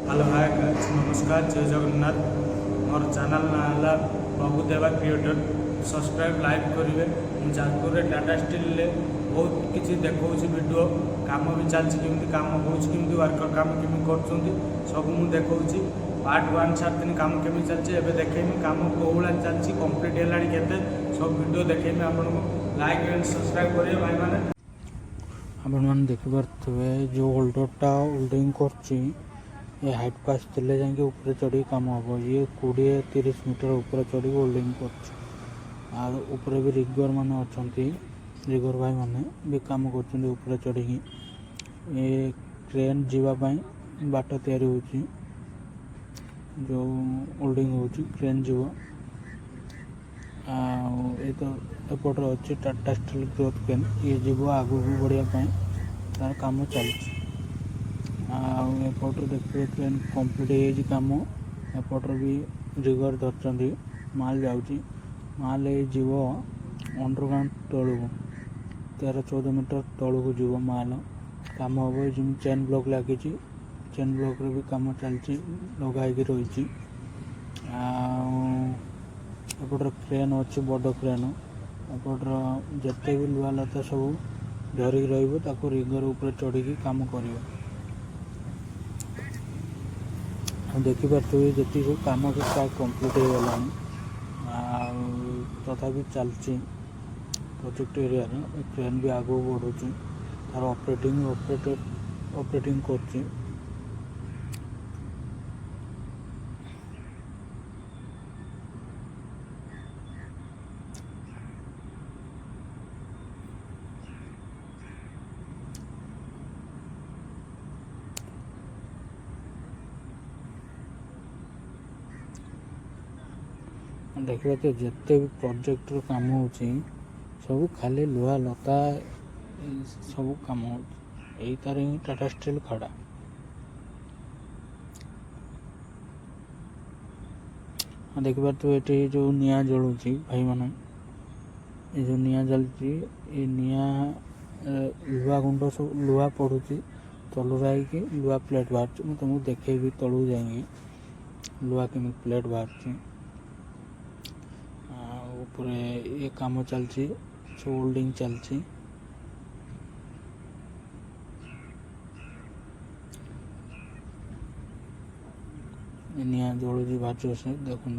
Hello hi guys, नमस्कार, जय जगन्नाथ। मोर channel ना है प्रभुदेवा क्रिएटर। सब्सक्राइब लाइक करेंगे। जाजपुर टाटा स्टील बहुत किसी देखा वीडियो काम भी चलती केमी कम होमी वर्कर कम केमी कर सब मुझे देखा पार्ट 1 सारे कम केमी चलती एवं देखेमी कम कौ भाया चलती कम्प्लीट है सब वीडियो देखेमी आपको लाइक एंड सब्सक्राइब करेंगे भाई मैंने। आपण देखिपे जो होल्डरटा होल्डिंग कर हाइट पास थे जाए ऊपर चढ़ी कम हम ये 20-30 मीटर ऊपर चढ़ी होल्डिंग कर भी रिगर मान अच्छा रिगर भाई मैंने भी कम कर चढ़ी ये ट्रेन जीवाई बाट तैयारी हो जो होल्डिंग हो ट्रेन जीव तो एपटे अच्छे टाटा स्टील ग्रोथ क्रेन ये जीव आगू बढ़ापी तार कम चलती एपटर देखिए ट्रेन कम्प्लीट कम एपटर भी रिगर धरती माल जाऊँगी माल जीव अंडरग्राउंड तलू 13-14 मीटर तलू को जीव माल कम हम जमी चेन ब्लॉक लगी चेन ब्लॉक भी कम चलती लगाई रही एपटर क्रेन अच्छी बड़ क्रेन एपटर जिते भी लुहा लता सब धरिक रही रिगर उपर चढ़ी कम कर देखिपे जी सब कम भी प्राय कम्प्लीट हो गला तथा चलती प्रोजेक्ट एरिया ट्रेन भी आगे बढ़ू तार ऑपरेटिंग कर देखिए तो जिते भी प्रोजेक्ट काम हो सब खाली लुहा लता सब कम हो तार ही टाटा स्टील खड़ा देखिए तो ये जो निआ जलू भाई मैंने ये जो निआ जलती ये निआ लुहा गुंड सब लुहा पड़ू तलुरा लुहा प्लेट बाहर मुझे तुमको देखेबी तलू जाए लुहा केमी प्लेट बाहर ऊपर ये काम चलती होल्डिंग चलती निआ जलुची भाजु से देखो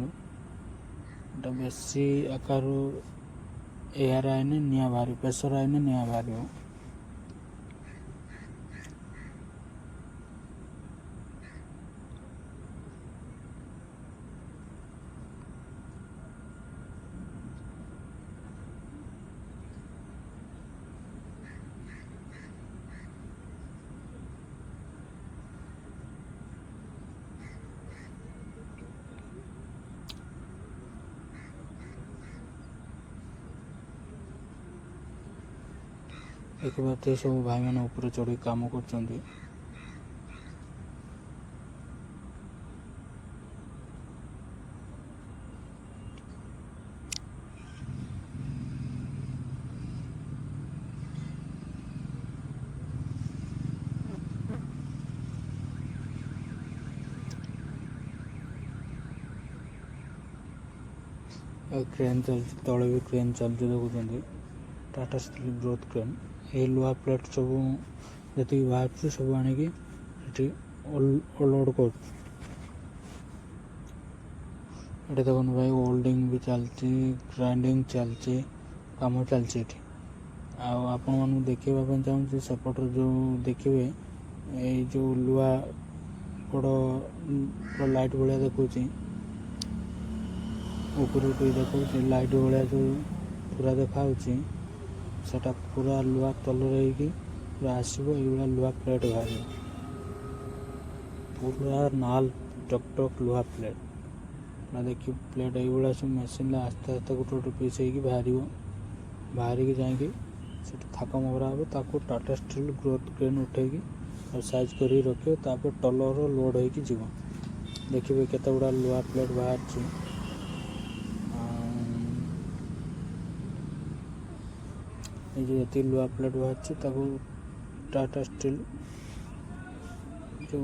बेसी आकार एयर आईने निआ बाहर प्रेसर आईने निआ बाहर देखिए सब भाई मैंने ऊपर चढ़ी कम कर क्रेन चलती तले भी क्रेन चलती देखुं टाटा स्टील ग्रोथ क्रेन ये लुहा प्लेट सब जी बाहर सब आणिकी लोड कर देखो भाई होल्डिंग भी चलती ग्राइंडिंग चलती कम चलती आपण मानू देखा चाहूँ सेपटर जो देखिए ये जो लुहा बड़ लाइट भाया देखुची ऊपर देखो लाइट भाया जो पूरा देखा सेटा पूरा लुहा तल रही पूरा आसो ये लुहा प्लेट बाहर पूरा नाल टक टक लुहा प्लेट देखिए प्लेट ये सब मेसीन आस्ते आस्ते गोटे गोटे पीस बाहर की जाकि थाक मगरा हम ताको टाटा स्टील ग्रोथ क्रेन उठे और साइज कर रखे तापर टलर लोड हो देखिए केते गुड़ा लुहा प्लेट बाहर ये लुहा प्लेट बाहर टाटा स्टील जो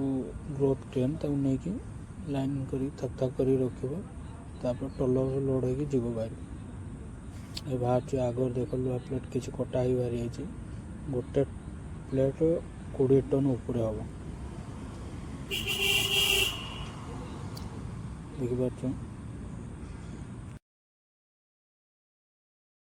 ग्रोथ ट्रेन ताकू नहीं कि लाइन करी थक थक करी रखिबो तापर टलर लोड होगी जीव बाहर ये बाहर आगर देख लुहा प्लेट किसी कटा ही बाहरी है गोटे प्लेट 20 टन ऊपर हम देखिपार